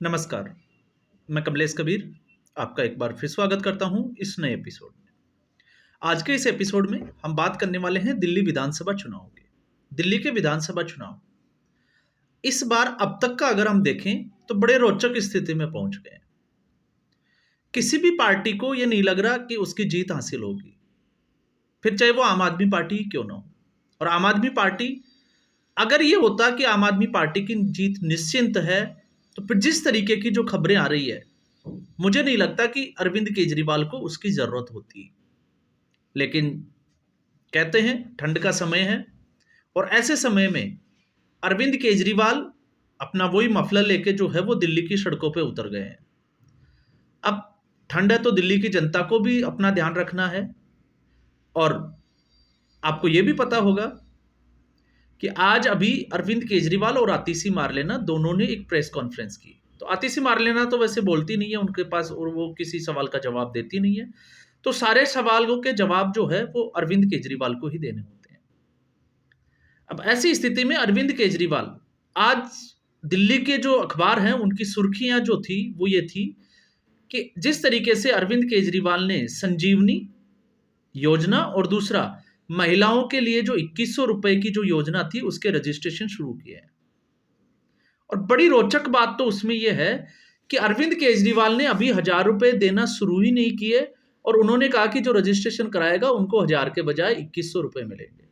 नमस्कार, मैं कमलेश कबीर आपका एक बार फिर स्वागत करता हूं इस नए एपिसोड में। आज के इस एपिसोड में हम बात करने वाले हैं दिल्ली विधानसभा चुनाव के। दिल्ली के विधानसभा चुनाव इस बार अब तक का अगर हम देखें तो बड़े रोचक स्थिति में पहुंच गए हैं। किसी भी पार्टी को यह नहीं लग रहा कि उसकी जीत हासिल होगी, फिर चाहे वो आम आदमी पार्टी ही क्यों ना हो। और आम आदमी पार्टी, अगर ये होता कि आम आदमी पार्टी की जीत निश्चिंत है, तो फिर जिस तरीके की जो खबरें आ रही है, मुझे नहीं लगता कि अरविंद केजरीवाल को उसकी जरूरत होती। लेकिन कहते हैं ठंड का समय है और ऐसे समय में अरविंद केजरीवाल अपना वही मफलर लेके जो है वो दिल्ली की सड़कों पे उतर गए हैं। अब ठंड है तो दिल्ली की जनता को भी अपना ध्यान रखना है। और आपको ये भी पता होगा कि आज अभी अरविंद केजरीवाल और आतिशी मारलेना दोनों ने एक प्रेस कॉन्फ्रेंस की। तो आतिशी मारलेना तो वैसे बोलती नहीं है उनके पास, और वो किसी सवाल का जवाब देती नहीं है, तो सारे सवालों के जवाब जो है वो अरविंद केजरीवाल को ही देने होते हैं। अब ऐसी स्थिति में अरविंद केजरीवाल आज दिल्ली के जो अखबार हैं उनकी सुर्खियां जो थी वो ये थी कि जिस तरीके से अरविंद केजरीवाल ने संजीवनी योजना और दूसरा महिलाओं के लिए जो 2100 रुपए की जो योजना थी उसके रजिस्ट्रेशन शुरू किए हैं। और बड़ी रोचक बात तो उसमें यह है कि अरविंद केजरीवाल ने अभी 1000 रुपए देना शुरू ही नहीं किए और उन्होंने कहा कि जो रजिस्ट्रेशन कराएगा उनको 1000 के बजाय 2100 रुपए मिलेंगे।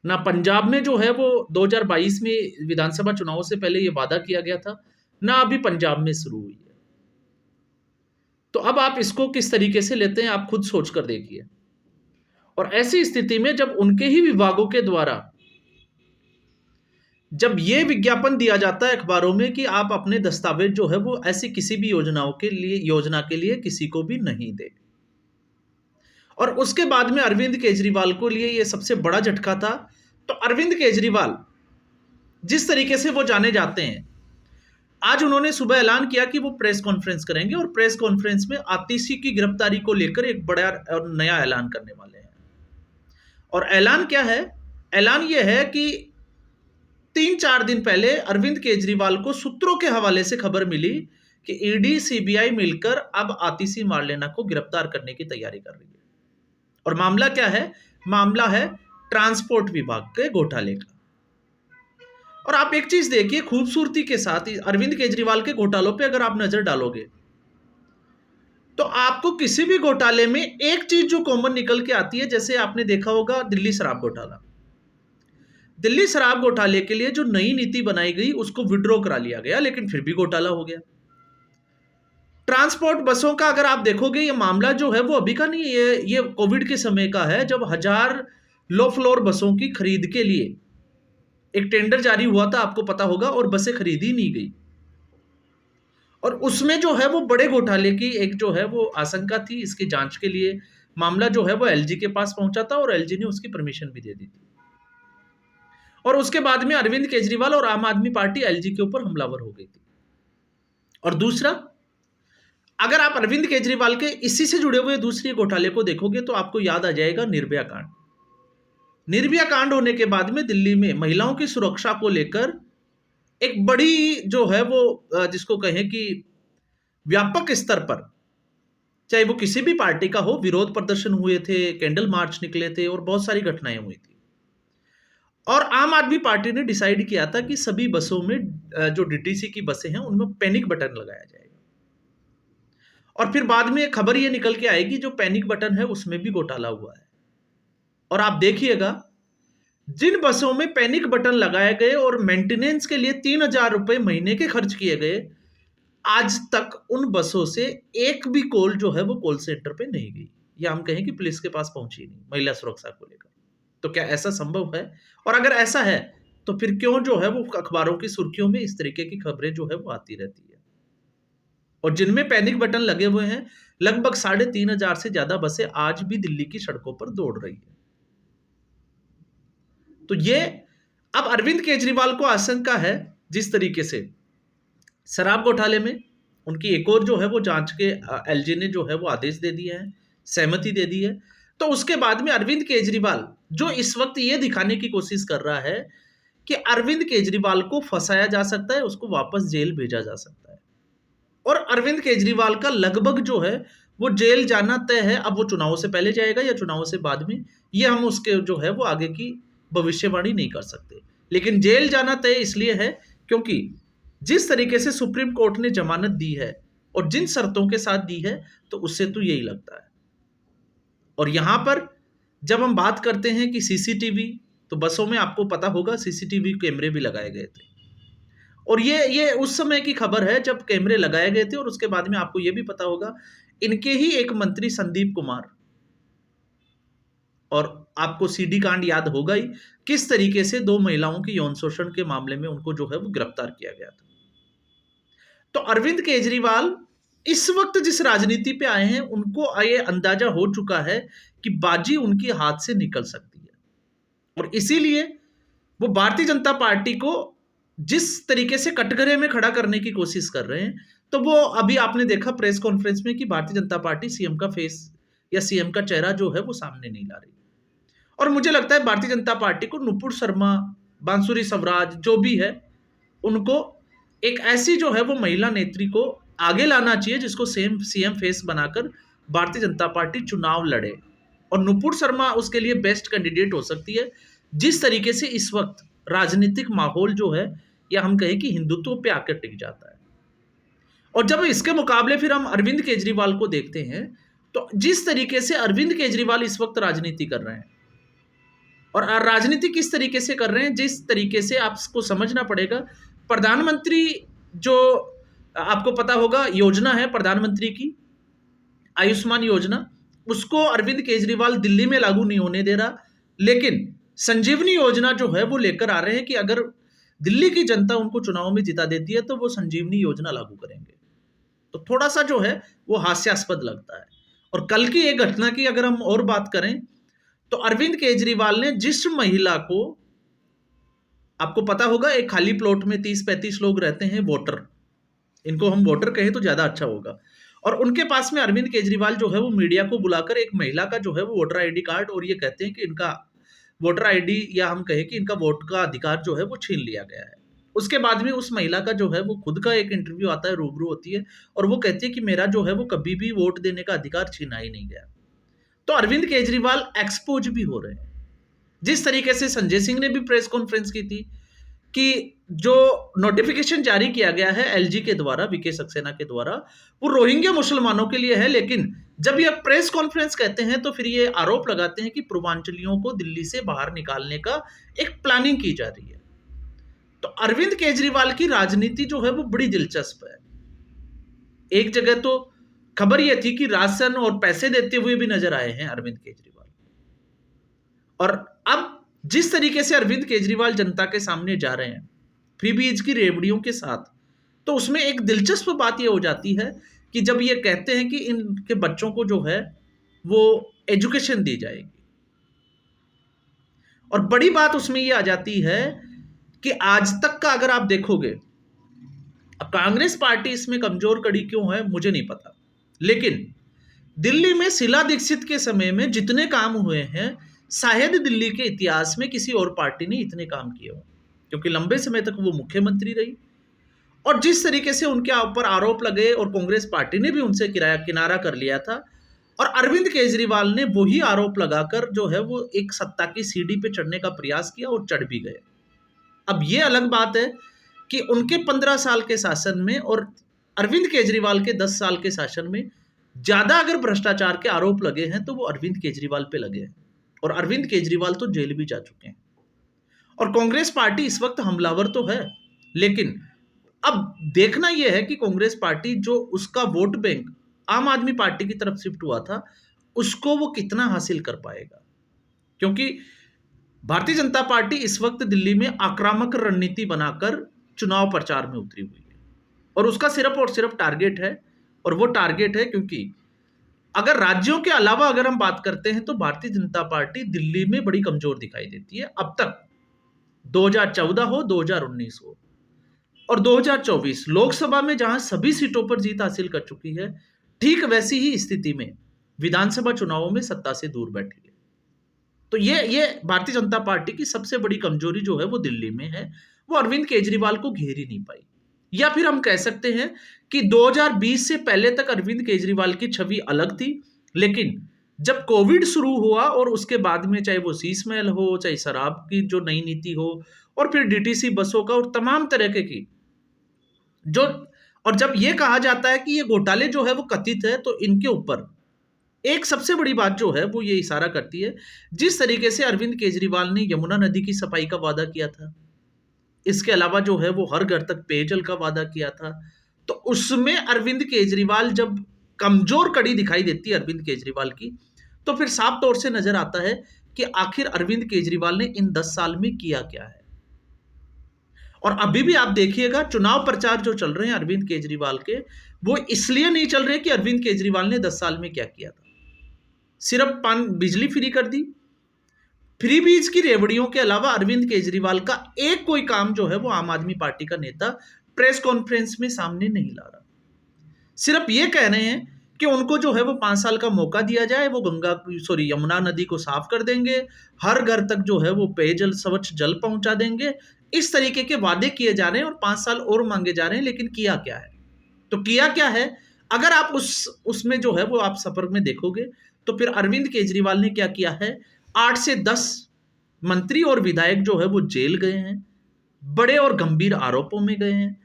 ना पंजाब में जो है वो 2022 में विधानसभा चुनाव से पहले ये वादा किया गया था, ना अभी पंजाब में शुरू हुई है। तो अब आप इसको किस तरीके से लेते हैं आप खुद सोच कर देखिए। और ऐसी स्थिति में जब उनके ही विभागों के द्वारा जब ये विज्ञापन दिया जाता है अखबारों में कि आप अपने दस्तावेज जो है वो ऐसी किसी भी योजना के लिए किसी को भी नहीं दे, और उसके बाद में अरविंद केजरीवाल को लिए ये सबसे बड़ा झटका था। तो अरविंद केजरीवाल जिस तरीके से वो जाने जाते हैं, आज उन्होंने सुबह ऐलान किया कि वो प्रेस कॉन्फ्रेंस करेंगे और प्रेस कॉन्फ्रेंस में आतिशी की गिरफ्तारी को लेकर एक बड़ा और नया ऐलान करने वाले हैं। और ऐलान क्या है? ऐलान यह है कि 3-4 दिन पहले अरविंद केजरीवाल को सूत्रों के हवाले से खबर मिली कि ईडी सीबीआई मिलकर अब आतिशी मारलेना को गिरफ्तार करने की तैयारी कर रही है। और मामला क्या है? मामला है ट्रांसपोर्ट विभाग के घोटाले का। और आप एक चीज देखिए, खूबसूरती के साथ अरविंद केजरीवाल के घोटालों पे अगर आप नजर डालोगे तो आपको किसी भी घोटाले में एक चीज जो कॉमन निकल के आती है, जैसे आपने देखा होगा दिल्ली शराब घोटाला। दिल्ली शराब घोटाले के लिए जो नई नीति बनाई गई उसको विड्रॉ करा लिया गया, लेकिन फिर भी घोटाला हो गया। ट्रांसपोर्ट बसों का अगर आप देखोगे, ये मामला जो है वो अभी का नहीं है, ये कोविड के समय का है, जब 1000 लो फ्लोर बसों की खरीद के लिए एक टेंडर जारी हुआ था, आपको पता होगा, और बसें खरीदी नहीं गई। और उसमें जो है वो बड़े घोटाले की एक जो है वो आशंका थी। इसकी जांच के लिए मामला जो है वो एलजी के पास पहुंचा था और एलजी ने उसकी परमिशन भी दे दी थी। और उसके बाद में अरविंद केजरीवाल और आम आदमी पार्टी एलजी के ऊपर हमलावर हो गई थी। और दूसरा, अगर आप अरविंद केजरीवाल के इसी से जुड़े हुए दूसरे घोटाले को देखोगे तो आपको याद आ जाएगा निर्भया कांड। निर्भया कांड होने के बाद में दिल्ली में महिलाओं की सुरक्षा को लेकर एक बड़ी जो है वो जिसको कहें कि व्यापक स्तर पर, चाहे वो किसी भी पार्टी का हो, विरोध प्रदर्शन हुए थे, कैंडल मार्च निकले थे और बहुत सारी घटनाएं हुई थी। और आम आदमी पार्टी ने डिसाइड किया था कि सभी बसों में जो डीटीसी की बसें हैं उनमें पैनिक बटन लगाया जाएगा। और फिर बाद में खबर ये निकल के आएगी जो पैनिक बटन है उसमें भी घोटाला हुआ है। और आप देखिएगा, जिन बसों में पैनिक बटन लगाए गए और मेंटेनेंस के लिए 3000 रुपए महीने के खर्च किए गए, आज तक उन बसों से एक भी कॉल जो है वो कॉल सेंटर पे नहीं गई, या हम कहें कि पुलिस के पास पहुंची नहीं महिला सुरक्षा को लेकर। तो क्या ऐसा संभव है? और अगर ऐसा है तो फिर क्यों जो है वो अखबारों की सुर्खियों में इस तरीके की खबरें जो है वो आती रहती है? और जिनमें पैनिक बटन लगे हुए हैं, लगभग 3500 से ज्यादा बसें आज भी दिल्ली की सड़कों पर दौड़ रही है। तो ये अब अरविंद केजरीवाल को आशंका है, जिस तरीके से शराब घोटाले में उनकी एक और जो है वो जांच के एलजी ने जो है वो आदेश दे दिए हैं, सहमति दे दी है। तो उसके बाद में अरविंद केजरीवाल जो इस वक्त ये दिखाने की कोशिश कर रहा है कि अरविंद केजरीवाल को फंसाया जा सकता है, उसको वापस जेल भेजा जा सकता है। और अरविंद केजरीवाल का लगभग जो है वो जेल जाना तय है। अब वो चुनाव से पहले जाएगा या चुनाव से बाद में, ये हम उसके जो है वो आगे की भविष्यवाणी नहीं कर सकते। लेकिन जेल जाना तय इसलिए है क्योंकि जिस तरीके से सुप्रीम कोर्ट ने जमानत दी है और जिन शर्तों के साथ दी है, तो उससे तो यही लगता है। और यहां पर जब हम बात करते हैं कि सीसीटीवी, तो बसों में आपको पता होगा सीसीटीवी कैमरे भी लगाए गए थे। और ये उस समय की खबर है जब कैमरे लगाए गए थे। और उसके बाद में आपको ये भी पता होगा, इनके ही एक मंत्री संदीप कुमार, और आपको सीडी कांड याद होगा ही, किस तरीके से दो महिलाओं के यौन शोषण के मामले में उनको जो है वो गिरफ्तार किया गया था। तो अरविंद केजरीवाल इस वक्त जिस राजनीति पे आए हैं, उनको ये अंदाजा हो चुका है कि बाजी उनके हाथ से निकल सकती है। और इसीलिए वो भारतीय जनता पार्टी को जिस तरीके से कटघरे में खड़ा करने की कोशिश कर रहे हैं, तो वो अभी आपने देखा प्रेस कॉन्फ्रेंस में कि भारतीय जनता पार्टी सीएम का फेस या सीएम का चेहरा जो है वो सामने नहीं ला रही। और मुझे लगता है भारतीय जनता पार्टी को नुपुर शर्मा, बांसुरी स्वराज जो भी है, उनको एक ऐसी जो है वो महिला नेत्री को आगे लाना चाहिए जिसको सेम सीएम फेस बनाकर भारतीय जनता पार्टी चुनाव लड़े। और नुपुर शर्मा उसके लिए बेस्ट कैंडिडेट हो सकती है, जिस तरीके से इस वक्त राजनीतिक माहौल जो है, या हम कहें कि हिंदुत्व पे आकर टिक जाता है। और जब इसके मुकाबले फिर हम अरविंद केजरीवाल को देखते हैं, तो जिस तरीके से अरविंद केजरीवाल इस वक्त राजनीति कर रहे हैं, और राजनीति किस तरीके से कर रहे हैं, जिस तरीके से आपको समझना पड़ेगा, प्रधानमंत्री जो आपको पता होगा योजना है प्रधानमंत्री की, आयुष्मान योजना, उसको अरविंद केजरीवाल दिल्ली में लागू नहीं होने दे रहा, लेकिन संजीवनी योजना जो है वो लेकर आ रहे हैं कि अगर दिल्ली की जनता उनको चुनाव में जिता देती है तो वो संजीवनी योजना लागू करेंगे। तो थोड़ा सा जो है वो हास्यास्पद लगता है। और कल की एक घटना की अगर हम और बात करें, तो अरविंद केजरीवाल ने जिस महिला को, आपको पता होगा एक खाली प्लॉट में 30-35 लोग रहते हैं वोटर, इनको हम वोटर कहें तो ज्यादा अच्छा होगा, और उनके पास में अरविंद केजरीवाल जो है वो मीडिया को बुलाकर एक महिला का जो है वो वोटर आईडी कार्ड, और ये कहते हैं कि इनका वोटर आईडी या हम कहें कि इनका वोट का अधिकार जो है वो छीन लिया गया है। उसके बाद में उस महिला का जो है वो खुद का एक इंटरव्यू आता है, रूबरू होती है, और वो कहती है कि मेरा जो है वो कभी भी वोट देने का अधिकार छीना ही नहीं गया। तो अरविंद केजरीवाल एक्सपोज भी हो रहे हैं। जिस तरीके से संजय सिंह ने भी प्रेस कॉन्फ्रेंस की थी कि जो नोटिफिकेशन जारी किया गया है एलजी के द्वारा, वीके सक्सेना के द्वारा, वो रोहिंग्या मुसलमानों के लिए है, लेकिन जब ये प्रेस कॉन्फ्रेंस कहते हैं तो फिर ये आरोप लगाते हैं कि पूर्वांचलियों को दिल्ली से बाहर निकालने का एक प्लानिंग की जा रही है। तो अरविंद केजरीवाल की राजनीति जो है वो बड़ी दिलचस्प है। एक जगह तो खबर यह थी कि राशन और पैसे देते हुए भी नजर आए हैं अरविंद केजरीवाल, और अब जिस तरीके से अरविंद केजरीवाल जनता के सामने जा रहे हैं फ्रीबीज की रेवड़ियों के साथ, तो उसमें एक दिलचस्प बात यह हो जाती है कि जब ये कहते हैं कि इनके बच्चों को जो है वो एजुकेशन दी जाएगी, और बड़ी बात उसमें यह आ जाती है कि आज तक का अगर आप देखोगे, अब कांग्रेस पार्टी इसमें कमजोर कड़ी क्यों है मुझे नहीं पता, लेकिन दिल्ली में शीला दीक्षित के समय में जितने काम हुए हैं, शायद दिल्ली के इतिहास में किसी और पार्टी ने इतने काम किए हो, क्योंकि लंबे समय तक वो मुख्यमंत्री रही। और जिस तरीके से उनके ऊपर आरोप लगे और कांग्रेस पार्टी ने भी उनसे किनारा कर लिया था, और अरविंद केजरीवाल ने वही आरोप लगाकर जो है वो एक सत्ता की सीढ़ी पे चढ़ने का प्रयास किया और चढ़ भी गए। अब ये अलग बात है कि उनके 15 साल के शासन में और अरविंद केजरीवाल के 10 साल के शासन में ज्यादा अगर भ्रष्टाचार के आरोप लगे हैं तो वो अरविंद केजरीवाल पे लगे हैं, और अरविंद केजरीवाल तो जेल भी जा चुके हैं। और कांग्रेस पार्टी इस वक्त हमलावर तो है, लेकिन अब देखना यह है कि कांग्रेस पार्टी जो उसका वोट बैंक आम आदमी पार्टी की तरफ शिफ्ट हुआ था, उसको वो कितना हासिल कर पाएगा, क्योंकि भारतीय जनता पार्टी इस वक्त दिल्ली में आक्रामक रणनीति बनाकर चुनाव प्रचार में उतरी हुई है, और उसका सिर्फ और सिर्फ टारगेट है, और वो टारगेट है क्योंकि अगर राज्यों के अलावा अगर हम बात करते हैं तो भारतीय जनता पार्टी दिल्ली में बड़ी कमजोर दिखाई देती है अब तक, 2014 हो, 2019 हो और 2024 लोकसभा में जहां सभी सीटों पर जीत हासिल कर चुकी है, ठीक वैसी ही स्थिति में विधानसभा चुनावों में सत्ता से दूर बैठी है। तो ये भारतीय जनता पार्टी की सबसे बड़ी कमजोरी जो है वो दिल्ली में है, वो अरविंद केजरीवाल को घेर ही नहीं पाई। या फिर हम कह सकते हैं कि 2020 से पहले तक अरविंद केजरीवाल की छवि अलग थी, लेकिन जब कोविड शुरू हुआ और उसके बाद में चाहे वो शीश महल हो, चाहे शराब की जो नई नीति हो, और फिर डीटीसी बसों का और तमाम तरह की जो, और जब ये कहा जाता है कि ये घोटाले जो है वो कथित है, तो इनके ऊपर एक सबसे बड़ी बात जो है वो ये इशारा करती है, जिस तरीके से अरविंद केजरीवाल ने यमुना नदी की सफाई का वादा किया था, इसके अलावा जो है वो हर घर तक पेयजल का वादा किया था, तो उसमें अरविंद केजरीवाल जब कमजोर कड़ी दिखाई देती है अरविंद केजरीवाल की, तो फिर साफ तौर से नजर आता है कि आखिर अरविंद केजरीवाल ने इन 10 साल में किया क्या है। और अभी भी आप देखिएगा चुनाव प्रचार जो चल रहे हैं अरविंद केजरीवाल के, वो इसलिए नहीं चल रहे कि अरविंद केजरीवाल ने 10 साल में क्या किया था। सिर्फ पान बिजली फ्री कर दी, फ्री बीज की रेवड़ियों के अलावा अरविंद केजरीवाल का एक कोई काम जो है वो आम आदमी पार्टी का नेता प्रेस कॉन्फ्रेंस में सामने नहीं ला रहा। सिर्फ ये कह रहे हैं कि उनको जो है वो 5 साल का मौका दिया जाए, वो यमुना नदी को साफ कर देंगे, हर घर तक जो है वो पेयजल स्वच्छ जल पहुंचा देंगे। इस तरीके के वादे किए जा रहे हैं और 5 साल और मांगे जा रहे हैं, लेकिन किया क्या है? तो किया क्या है, अगर आप उसमें जो है वो आप सफर में देखोगे, तो फिर अरविंद केजरीवाल ने क्या किया है, 8 से 10 मंत्री और विधायक जो है वो जेल गए हैं, बड़े और गंभीर आरोपों में गए हैं।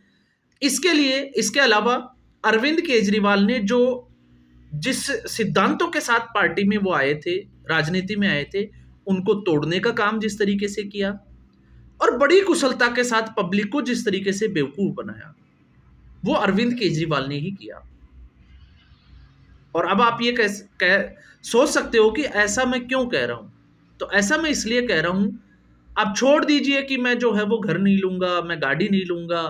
इसके अलावा अरविंद केजरीवाल ने जो जिस सिद्धांतों के साथ पार्टी में वो आए थे, राजनीति में आए थे, उनको तोड़ने का काम जिस तरीके से किया, और बड़ी कुशलता के साथ पब्लिक को जिस तरीके से बेवकूफ बनाया, वो अरविंद केजरीवाल ने ही किया। और अब आप ये सोच सकते हो कि ऐसा मैं क्यों कह रहा हूं, तो ऐसा मैं इसलिए कह रहा हूं, आप छोड़ दीजिए कि मैं जो है वो घर नहीं लूंगा, मैं गाड़ी नहीं लूंगा,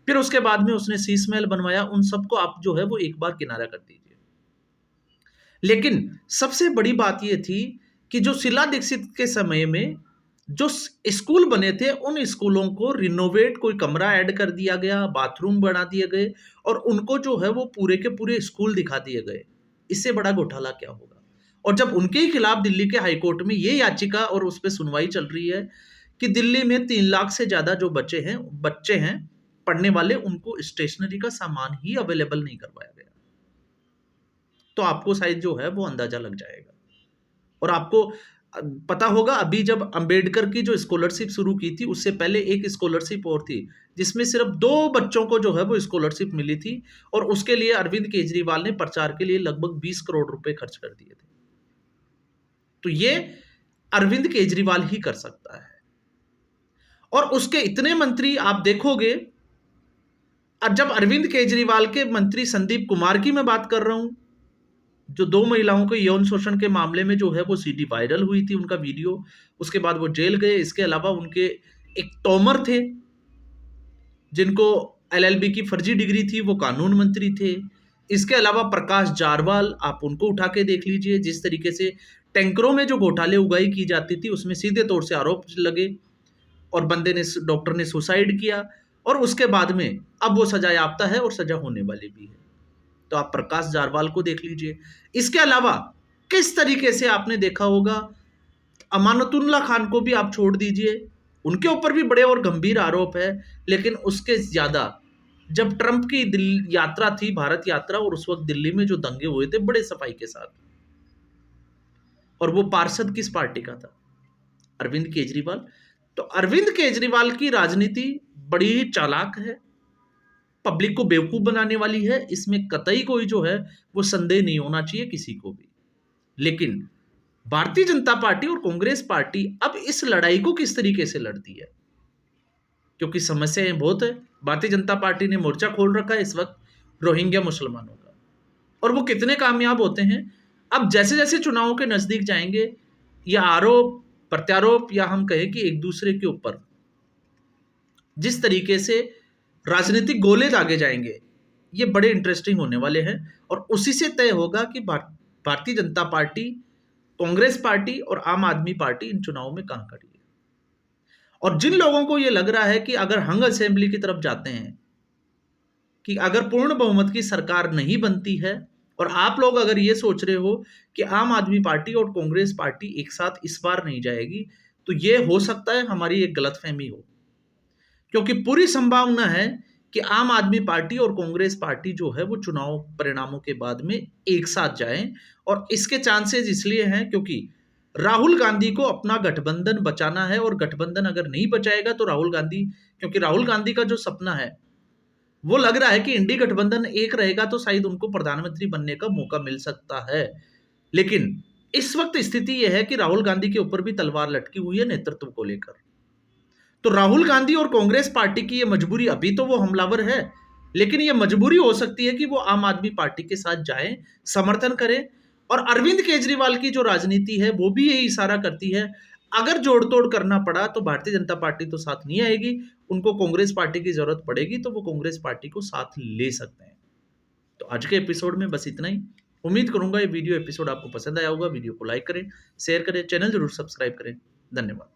फिर उसके बाद में उसने शीश महल बनवाया, उन सबको आप जो है वो एक बार किनारा कर दीजिए। लेकिन सबसे बड़ी बात यह थी कि जो शीला दीक्षित के समय में जो स्कूल बने थे, उन स्कूलों को रिनोवेट, कोई कमरा ऐड कर दिया गया, बाथरूम बना दिए गए, और उनको जो है वो पूरे के पूरे स्कूल दिखा दिए गए। इससे बड़ा घोटाला क्या होगा? और जब उनके ही खिलाफ दिल्ली के हाईकोर्ट में ये याचिका और उस पर सुनवाई चल रही है कि दिल्ली में 3 लाख से ज्यादा जो बच्चे हैं पढ़ने वाले, उनको स्टेशनरी का सामान ही अवेलेबल नहीं करवाया गया, तो आपको शायद जो है वो अंदाजा लग जाएगा। और आपको पता होगा, अभी जब अंबेडकर की जो स्कॉलरशिप शुरू की थी, उससे पहले एक स्कॉलरशिप और थी जिसमें सिर्फ 2 बच्चों को जो है वो स्कॉलरशिप मिली थी, और उसके लिए अरविंद केजरीवाल ने प्रचार के लिए लगभग 20 करोड़ रुपए खर्च कर दिए थे। तो ये अरविंद केजरीवाल ही कर सकता है। और उसके इतने मंत्री आप देखोगे, और जब अरविंद केजरीवाल के मंत्री संदीप कुमार की मैं बात कर रहा हूं, जो 2 महिलाओं के यौन शोषण के मामले में जो है वो सीडी वायरल हुई थी, उनका वीडियो, उसके बाद वो जेल गए। इसके अलावा उनके एक तोमर थे जिनको एलएलबी की फर्जी डिग्री थी, वो कानून मंत्री थे। इसके अलावा प्रकाश जारवाल, आप उनको उठा के देख लीजिए, जिस तरीके से टैंकरों में जो घोटाले उगाई की जाती थी उसमें सीधे तौर से आरोप लगे, और डॉक्टर ने सुसाइड किया, और उसके बाद में अब वो सजा याफ्ता है और सजा होने वाली भी है। तो आप प्रकाश जारवाल को देख लीजिए। इसके अलावा किस तरीके से आपने देखा होगा, अमानतुल्लाह खान को भी आप छोड़ दीजिए, उनके ऊपर भी बड़े और गंभीर आरोप है, लेकिन उसके ज्यादा जब ट्रंप की यात्रा थी, भारत यात्रा, और उस वक्त दिल्ली में जो दंगे हुए थे बड़े सफाई के साथ, और वो पार्षद किस पार्टी का था? अरविंद केजरीवाल। तो अरविंद केजरीवाल की राजनीति बड़ी ही चालाक है, पब्लिक को बेवकूफ बनाने वाली है, इसमें कतई कोई जो है वो संदेह नहीं होना चाहिए किसी को भी। लेकिन भारतीय जनता पार्टी और कांग्रेस पार्टी अब इस लड़ाई को किस तरीके से लड़ती है, क्योंकि समस्याएं बहुत है। भारतीय जनता पार्टी ने मोर्चा खोल रखा है इस वक्त रोहिंग्या मुसलमानों का, और वो कितने कामयाब होते हैं। अब जैसे जैसे चुनावों के नजदीक जाएंगे, या आरोप प्रत्यारोप, या हम कहें कि एक दूसरे के ऊपर जिस तरीके से राजनीतिक गोले दागे जाएंगे, ये बड़े इंटरेस्टिंग होने वाले हैं। और उसी से तय होगा कि भारतीय जनता पार्टी, कांग्रेस पार्टी और आम आदमी पार्टी इन चुनावों में कहां खड़ी है। और जिन लोगों को ये लग रहा है कि अगर हंग असेंबली की तरफ जाते हैं, कि अगर पूर्ण बहुमत की सरकार नहीं बनती है और आप लोग अगर ये सोच रहे हो कि आम आदमी पार्टी और कांग्रेस पार्टी एक साथ इस बार नहीं जाएगी, तो ये हो सकता है हमारी एक गलतफहमी हो, क्योंकि पूरी संभावना है कि आम आदमी पार्टी और कांग्रेस पार्टी जो है वो चुनाव परिणामों के बाद में एक साथ जाएं। और इसके चांसेस इसलिए हैं क्योंकि राहुल गांधी को अपना गठबंधन बचाना है, और गठबंधन अगर नहीं बचाएगा तो राहुल गांधी, क्योंकि राहुल गांधी का जो सपना है वो लग रहा है कि इंडी गठबंधन एक रहेगा तो शायद उनको प्रधानमंत्री बनने का मौका मिल सकता है। लेकिन इस वक्त स्थिति यह है कि राहुल गांधी के ऊपर भी तलवार लटकी हुई है नेतृत्व को लेकर। तो राहुल गांधी और कांग्रेस पार्टी की ये मजबूरी, अभी तो वो हमलावर है, लेकिन ये मजबूरी हो सकती है कि वो आम आदमी पार्टी के साथ जाएं, समर्थन करें। और अरविंद केजरीवाल की जो राजनीति है वो भी यही इशारा करती है, अगर जोड़ तोड़ करना पड़ा तो भारतीय जनता पार्टी तो साथ नहीं आएगी, उनको कांग्रेस पार्टी की जरूरत पड़ेगी तो वो कांग्रेस पार्टी को साथ ले सकते हैं। तो आज के एपिसोड में बस इतना ही। उम्मीद करूंगा ये वीडियो एपिसोड आपको पसंद आया होगा। वीडियो को लाइक करें, शेयर करें, चैनल जरूर सब्सक्राइब करें। धन्यवाद।